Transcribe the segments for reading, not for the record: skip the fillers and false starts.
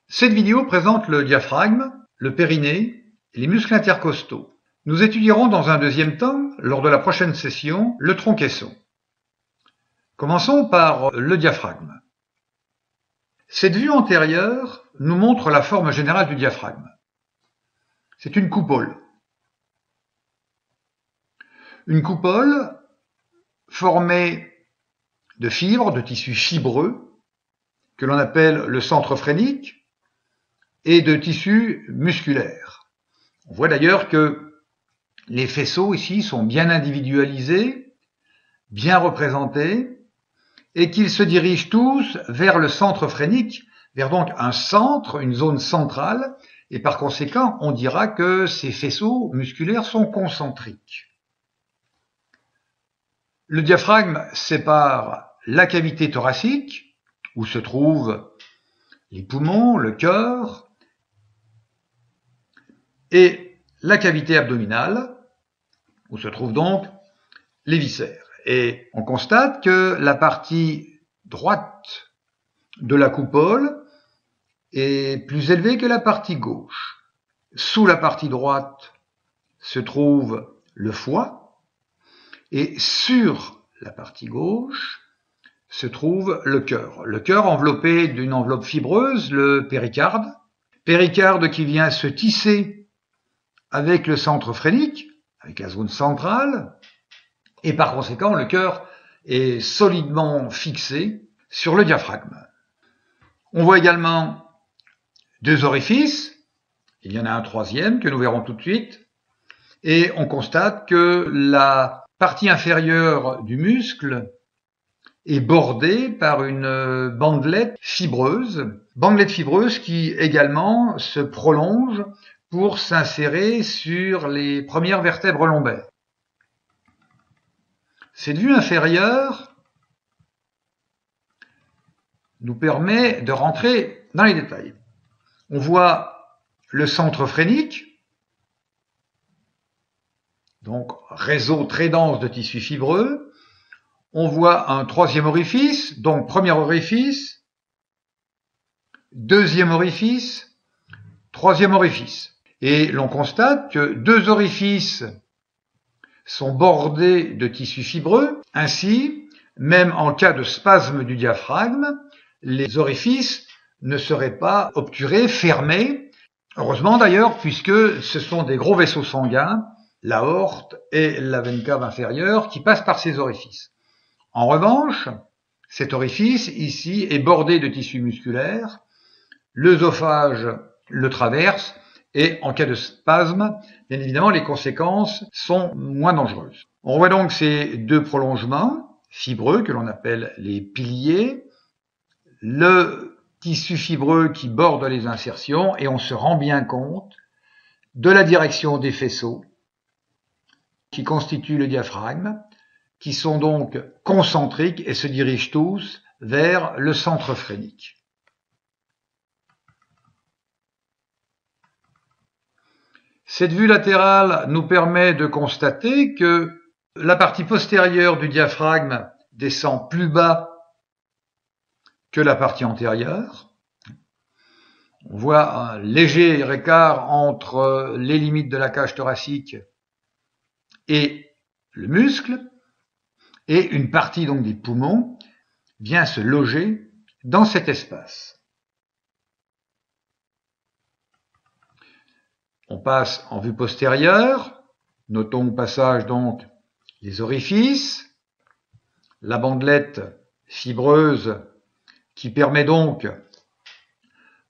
Cette vidéo présente le diaphragme, le périnée et les muscles intercostaux. Nous étudierons dans un deuxième temps, lors de la prochaine session, le tronc-caisson. Commençons par le diaphragme. Cette vue antérieure nous montre la forme générale du diaphragme. C'est une coupole. Une coupole formée de fibres, de tissus fibreux, que l'on appelle le centre phrénique, et de tissus musculaires. On voit d'ailleurs que les faisceaux ici sont bien individualisés, bien représentés, et qu'ils se dirigent tous vers le centre phrénique, vers donc un centre, une zone centrale, et par conséquent, on dira que ces faisceaux musculaires sont concentriques. Le diaphragme sépare la cavité thoracique, où se trouvent les poumons, le cœur, et la cavité abdominale, où se trouvent donc les viscères. Et on constate que la partie droite de la coupole est plus élevée que la partie gauche. Sous la partie droite se trouve le foie, et sur la partie gauche se trouve le cœur. Le cœur enveloppé d'une enveloppe fibreuse, le péricarde. Péricarde qui vient se tisser avec le centre phrénique, avec la zone centrale, et par conséquent, le cœur est solidement fixé sur le diaphragme. On voit également deux orifices, il y en a un troisième que nous verrons tout de suite, et on constate que la partie inférieure du muscle est bordée par une bandelette fibreuse qui également se prolonge pour s'insérer sur les premières vertèbres lombaires. Cette vue inférieure nous permet de rentrer dans les détails. On voit le centre phrénique, donc réseau très dense de tissus fibreux. On voit un troisième orifice, donc premier orifice, deuxième orifice, troisième orifice. Et l'on constate que deux orifices sont bordés de tissus fibreux. Ainsi, même en cas de spasme du diaphragme, les orifices ne seraient pas obturés, fermés. Heureusement d'ailleurs, puisque ce sont des gros vaisseaux sanguins, l'aorte et la veine cave inférieure, qui passent par ces orifices. En revanche, cet orifice ici est bordé de tissus musculaires. L'œsophage le traverse et en cas de spasme, bien évidemment, les conséquences sont moins dangereuses. On voit donc ces deux prolongements fibreux que l'on appelle les piliers, le tissu fibreux qui borde les insertions, et on se rend bien compte de la direction des faisceaux qui constituent le diaphragme, qui sont donc concentriques et se dirigent tous vers le centre phrénique. Cette vue latérale nous permet de constater que la partie postérieure du diaphragme descend plus bas que la partie antérieure. On voit un léger écart entre les limites de la cage thoracique et le muscle, et une partie donc des poumons vient se loger dans cet espace. On passe en vue postérieure, notons au passage donc les orifices, la bandelette fibreuse qui permet donc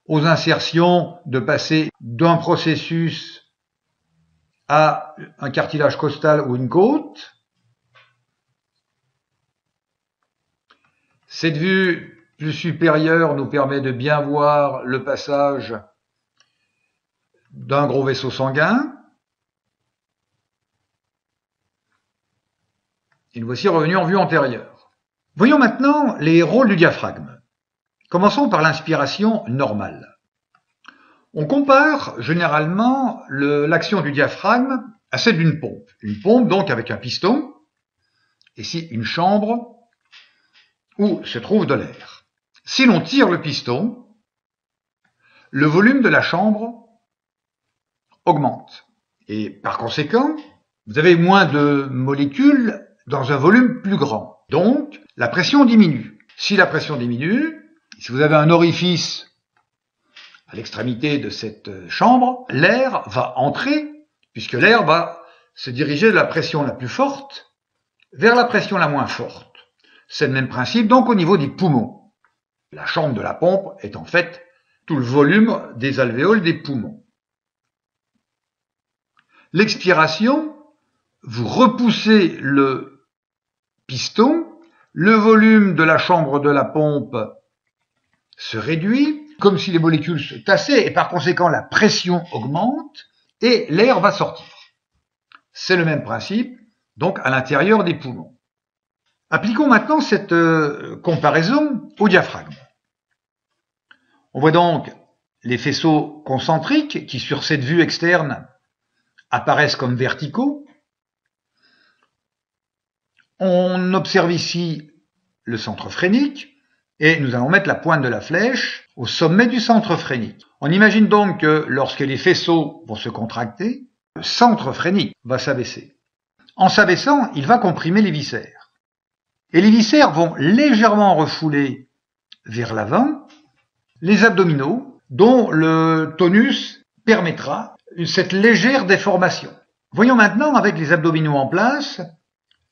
aux insertions de passer d'un processus à un cartilage costal ou une côte. Cette vue plus supérieure nous permet de bien voir le passage d'un gros vaisseau sanguin. Et nous voici revenus en vue antérieure. Voyons maintenant les rôles du diaphragme. Commençons par l'inspiration normale. On compare généralement l'action du diaphragme à celle d'une pompe. Une pompe donc avec un piston, et ici une chambre où se trouve de l'air. Si l'on tire le piston, le volume de la chambre augmente. Et par conséquent, vous avez moins de molécules dans un volume plus grand. Donc, la pression diminue. Si la pression diminue, si vous avez un orifice à l'extrémité de cette chambre, l'air va entrer, puisque l'air va se diriger de la pression la plus forte vers la pression la moins forte. C'est le même principe donc au niveau des poumons. La chambre de la pompe est en fait tout le volume des alvéoles des poumons. L'expiration, vous repoussez le piston, le volume de la chambre de la pompe se réduit, comme si les molécules se tassaient, et par conséquent la pression augmente, et l'air va sortir. C'est le même principe, donc à l'intérieur des poumons. Appliquons maintenant cette comparaison au diaphragme. On voit donc les faisceaux concentriques qui, sur cette vue externe, apparaissent comme verticaux. On observe ici le centre phrénique et nous allons mettre la pointe de la flèche au sommet du centre phrénique. On imagine donc que lorsque les faisceaux vont se contracter, le centre phrénique va s'abaisser. En s'abaissant, il va comprimer les viscères. Et les viscères vont légèrement refouler vers l'avant les abdominaux dont le tonus permettra cette légère déformation. Voyons maintenant avec les abdominaux en place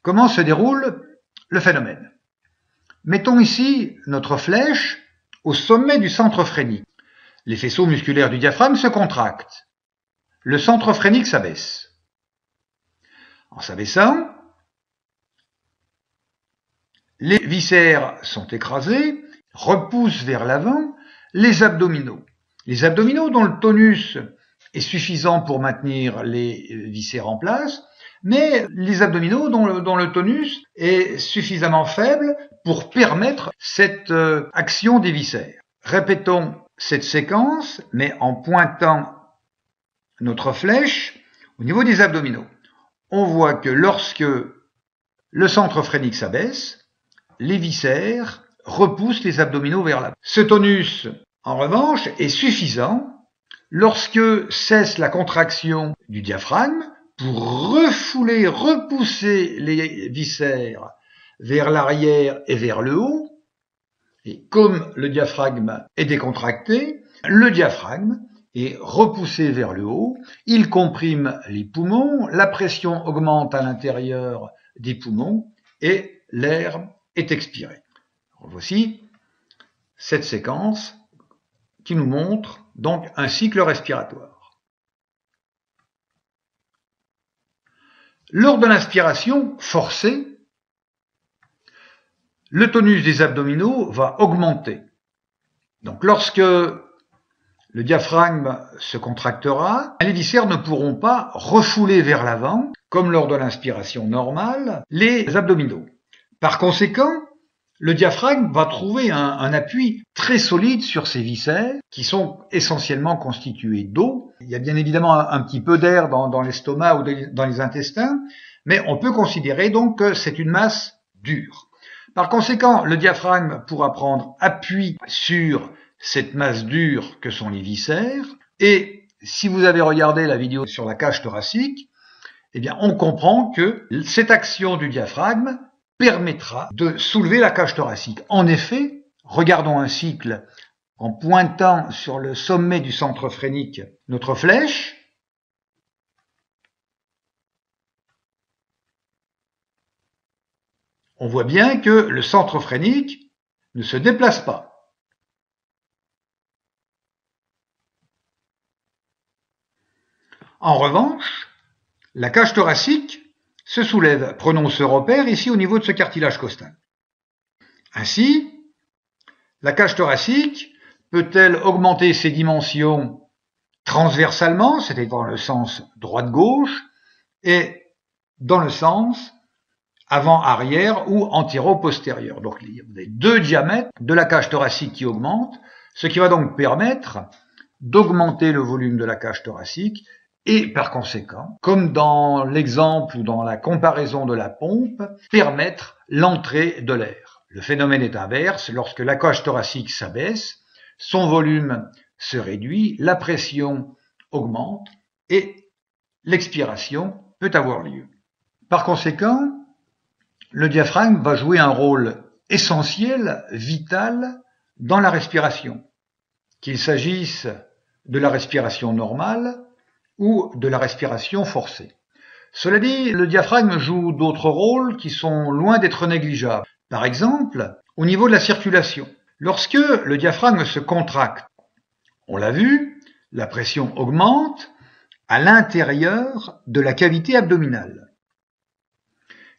comment se déroule le phénomène. Mettons ici notre flèche au sommet du centre phrénique. Les faisceaux musculaires du diaphragme se contractent. Le centre phrénique s'abaisse. En s'abaissant, les viscères sont écrasés, repoussent vers l'avant les abdominaux. Les abdominaux dont le tonus est suffisant pour maintenir les viscères en place, mais les abdominaux dont le tonus est suffisamment faible pour permettre cette action des viscères. Répétons cette séquence, mais en pointant notre flèche au niveau des abdominaux. On voit que lorsque le centre phrénique s'abaisse, les viscères repoussent les abdominaux vers l'avant. Ce tonus, en revanche, est suffisant lorsque cesse la contraction du diaphragme pour refouler, repousser les viscères vers l'arrière et vers le haut. Et comme le diaphragme est décontracté, le diaphragme est repoussé vers le haut, il comprime les poumons, la pression augmente à l'intérieur des poumons et l'air est expiré. Voici cette séquence qui nous montre donc un cycle respiratoire. Lors de l'inspiration forcée, le tonus des abdominaux va augmenter. Donc lorsque le diaphragme se contractera, les viscères ne pourront pas refouler vers l'avant, comme lors de l'inspiration normale, les abdominaux. Par conséquent, le diaphragme va trouver un appui très solide sur ces viscères qui sont essentiellement constitués d'eau. Il y a bien évidemment un petit peu d'air dans l'estomac ou dans les intestins, mais on peut considérer donc que c'est une masse dure. Par conséquent, le diaphragme pourra prendre appui sur cette masse dure que sont les viscères. Et si vous avez regardé la vidéo sur la cage thoracique, eh bien, on comprend que cette action du diaphragme permettra de soulever la cage thoracique. En effet, regardons un cycle en pointant sur le sommet du centre phrénique notre flèche. On voit bien que le centre phrénique ne se déplace pas. En revanche, la cage thoracique se soulève. Prenons ce repère ici au niveau de ce cartilage costal. Ainsi, la cage thoracique peut-elle augmenter ses dimensions transversalement, c'est-à-dire dans le sens droite-gauche, et dans le sens avant-arrière ou antéro-postérieur. Donc il y a deux diamètres de la cage thoracique qui augmentent, ce qui va donc permettre d'augmenter le volume de la cage thoracique et par conséquent, comme dans l'exemple ou dans la comparaison de la pompe, permettre l'entrée de l'air. Le phénomène est inverse, lorsque la cage thoracique s'abaisse, son volume se réduit, la pression augmente et l'expiration peut avoir lieu. Par conséquent, le diaphragme va jouer un rôle essentiel, vital, dans la respiration, qu'il s'agisse de la respiration normale ou de la respiration forcée. Cela dit, le diaphragme joue d'autres rôles qui sont loin d'être négligeables. Par exemple, au niveau de la circulation. Lorsque le diaphragme se contracte, on l'a vu, la pression augmente à l'intérieur de la cavité abdominale.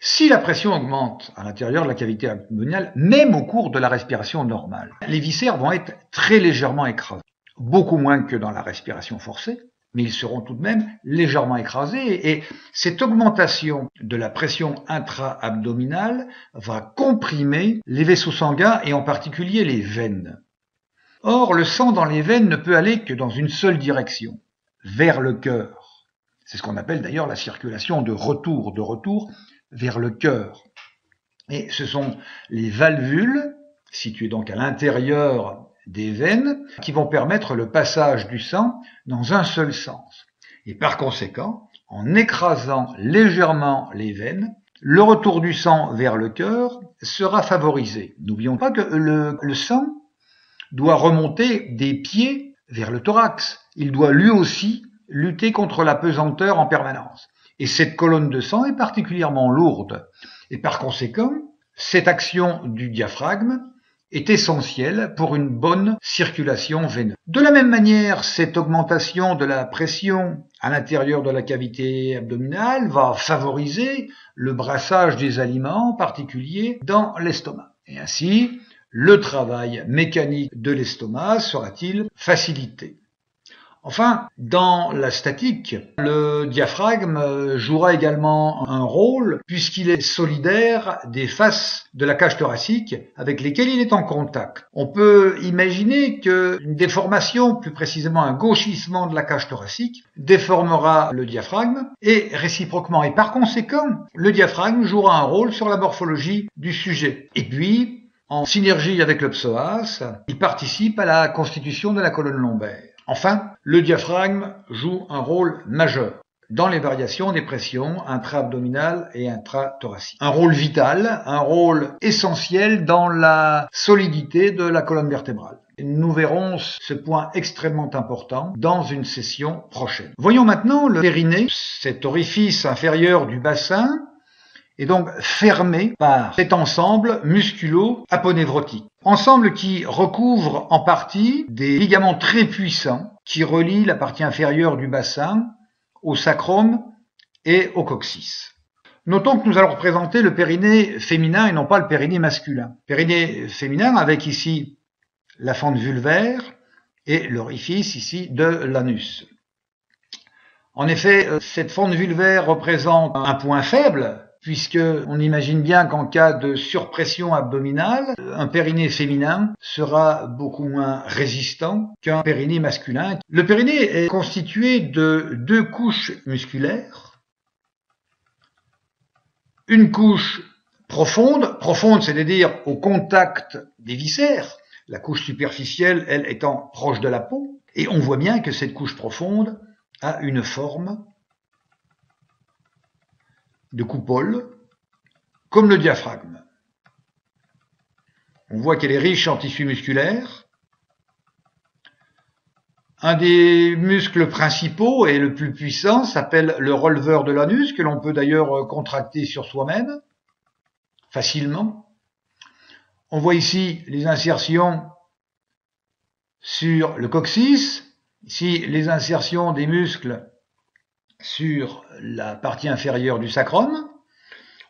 Si la pression augmente à l'intérieur de la cavité abdominale, même au cours de la respiration normale, les viscères vont être très légèrement écrasés. Beaucoup moins que dans la respiration forcée, mais ils seront tout de même légèrement écrasés et cette augmentation de la pression intra-abdominale va comprimer les vaisseaux sanguins et en particulier les veines. Or, le sang dans les veines ne peut aller que dans une seule direction, vers le cœur. C'est ce qu'on appelle d'ailleurs la circulation de retour vers le cœur. Et ce sont les valvules, situées donc à l'intérieur des veines, qui vont permettre le passage du sang dans un seul sens. Et par conséquent, en écrasant légèrement les veines, le retour du sang vers le cœur sera favorisé. N'oublions pas que le sang doit remonter des pieds vers le thorax. Il doit lui aussi lutter contre la pesanteur en permanence. Et cette colonne de sang est particulièrement lourde. Et par conséquent, cette action du diaphragme est essentielle pour une bonne circulation veineuse. De la même manière, cette augmentation de la pression à l'intérieur de la cavité abdominale va favoriser le brassage des aliments, en particulier dans l'estomac. Et ainsi, le travail mécanique de l'estomac sera-t-il facilité. Enfin, dans la statique, le diaphragme jouera également un rôle puisqu'il est solidaire des faces de la cage thoracique avec lesquelles il est en contact. On peut imaginer qu'une déformation, plus précisément un gauchissement de la cage thoracique, déformera le diaphragme et réciproquement. Et par conséquent, le diaphragme jouera un rôle sur la morphologie du sujet. Et puis, en synergie avec le psoas, il participe à la constitution de la colonne lombaire. Enfin, le diaphragme joue un rôle majeur dans les variations des pressions intra-abdominales et intra-thoraciques. Un rôle vital, un rôle essentiel dans la solidité de la colonne vertébrale. Nous verrons ce point extrêmement important dans une session prochaine. Voyons maintenant le périnée, cet orifice inférieur du bassin, est donc fermé par cet ensemble musculo-aponévrotique. Ensemble qui recouvre en partie des ligaments très puissants qui relient la partie inférieure du bassin au sacrum et au coccyx. Notons que nous allons représenter le périnée féminin et non pas le périnée masculin. Périnée féminin avec ici la fente vulvaire et l'orifice ici de l'anus. En effet, cette fente vulvaire représente un point faible, puisque on imagine bien qu'en cas de surpression abdominale, un périnée féminin sera beaucoup moins résistant qu'un périnée masculin. Le périnée est constitué de deux couches musculaires. Une couche profonde, c'est-à-dire au contact des viscères, la couche superficielle, elle, étant proche de la peau. Et on voit bien que cette couche profonde a une forme de coupole, comme le diaphragme. On voit qu'elle est riche en tissu musculaire. Un des muscles principaux et le plus puissant s'appelle le releveur de l'anus, que l'on peut d'ailleurs contracter sur soi-même, facilement. On voit ici les insertions sur le coccyx, ici les insertions des muscles sur la partie inférieure du sacrum.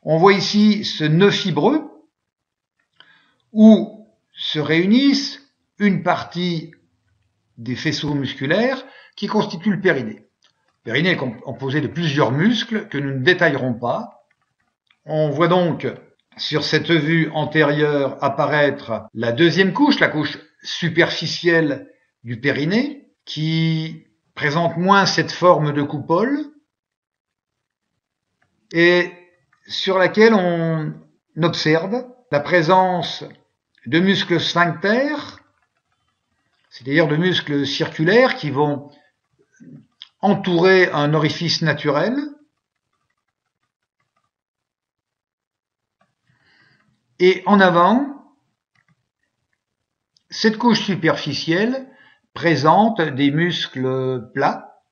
On voit ici ce nœud fibreux où se réunissent une partie des faisceaux musculaires qui constituent le périnée. Le périnée est composé de plusieurs muscles que nous ne détaillerons pas. On voit donc sur cette vue antérieure apparaître la deuxième couche, la couche superficielle du périnée, qui présente moins cette forme de coupole et sur laquelle on observe la présence de muscles sphincters c'est-à-dire de muscles circulaires qui vont entourer un orifice naturel et en avant, cette couche superficielle présente des muscles plats,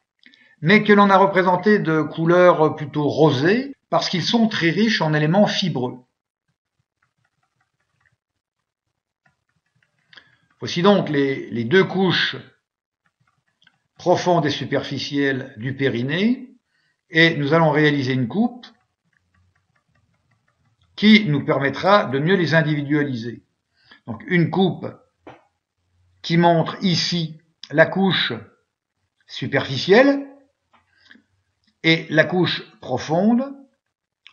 mais que l'on a représentés de couleur plutôt rosée parce qu'ils sont très riches en éléments fibreux. Voici donc les deux couches profondes et superficielles du périnée, et nous allons réaliser une coupe qui nous permettra de mieux les individualiser. Donc une coupe qui montre ici la couche superficielle et la couche profonde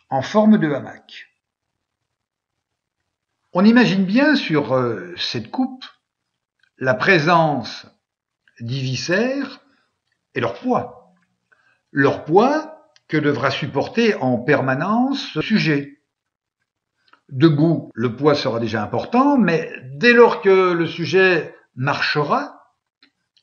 en forme de hamac. On imagine bien sur cette coupe la présence des viscères et leur poids. Leur poids que devra supporter en permanence ce sujet. Debout, le poids sera déjà important, mais dès lors que le sujet marchera,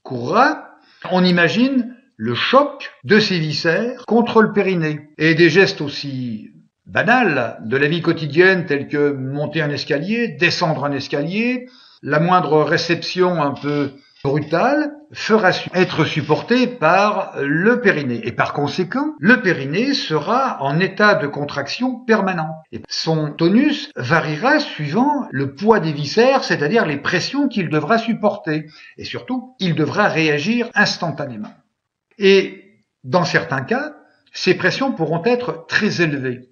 courra, on imagine le choc de ces viscères contre le périnée. Et des gestes aussi banals de la vie quotidienne tels que monter un escalier, descendre un escalier, la moindre réception un peu brutale fera être supportée par le périnée. Et par conséquent, le périnée sera en état de contraction permanent. Et son tonus variera suivant le poids des viscères, c'est-à-dire les pressions qu'il devra supporter. Et surtout, il devra réagir instantanément. Et dans certains cas, ces pressions pourront être très élevées.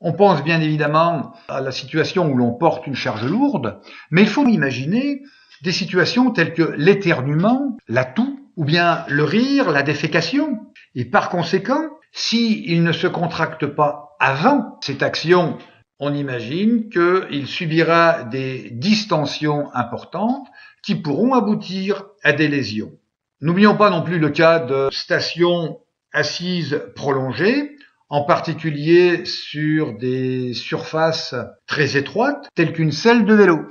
On pense bien évidemment à la situation où l'on porte une charge lourde, mais il faut imaginer des situations telles que l'éternuement, la toux, ou bien le rire, la défécation. Et par conséquent, s'il ne se contracte pas avant cette action, on imagine qu'il subira des distensions importantes qui pourront aboutir à des lésions. N'oublions pas non plus le cas de stations assises prolongées, en particulier sur des surfaces très étroites, telles qu'une selle de vélo.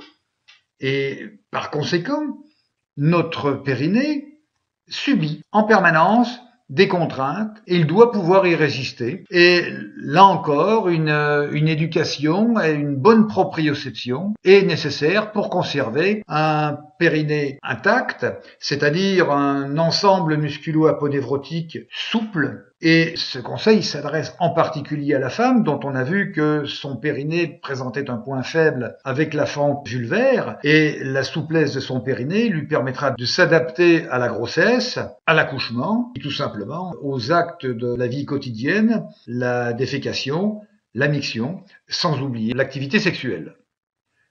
Et par conséquent, notre périnée subit en permanence des contraintes et il doit pouvoir y résister. Et là encore, une éducation et une bonne proprioception est nécessaire pour conserver un périnée intact, c'est-à-dire un ensemble musculo-aponevrotique souple. Et ce conseil s'adresse en particulier à la femme, dont on a vu que son périnée présentait un point faible avec la fente vulvaire, et la souplesse de son périnée lui permettra de s'adapter à la grossesse, à l'accouchement, et tout simplement aux actes de la vie quotidienne, la défécation, la miction, sans oublier l'activité sexuelle.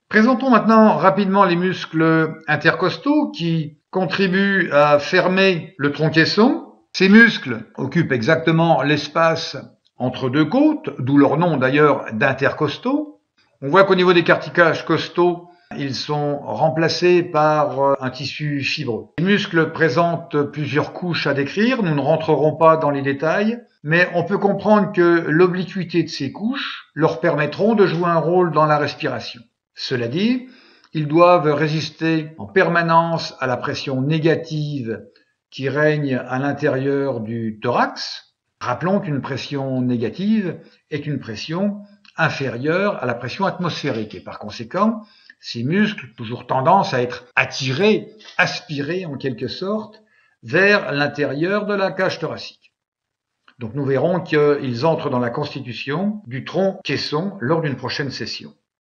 Présentons maintenant rapidement les muscles intercostaux qui contribuent à fermer le tronc-caisson. Ces muscles occupent exactement l'espace entre deux côtes, d'où leur nom d'ailleurs d'intercostaux. On voit qu'au niveau des cartilages costaux, ils sont remplacés par un tissu fibreux. Les muscles présentent plusieurs couches à décrire, nous ne rentrerons pas dans les détails, mais on peut comprendre que l'obliquité de ces couches leur permettront de jouer un rôle dans la respiration. Cela dit, ils doivent résister en permanence à la pression négative qui règne à l'intérieur du thorax. Rappelons qu'une pression négative est une pression inférieure à la pression atmosphérique et par conséquent, ces muscles ont toujours tendance à être attirés, aspirés en quelque sorte, vers l'intérieur de la cage thoracique. Donc nous verrons qu'ils entrent dans la constitution du tronc-caisson lors d'une prochaine session.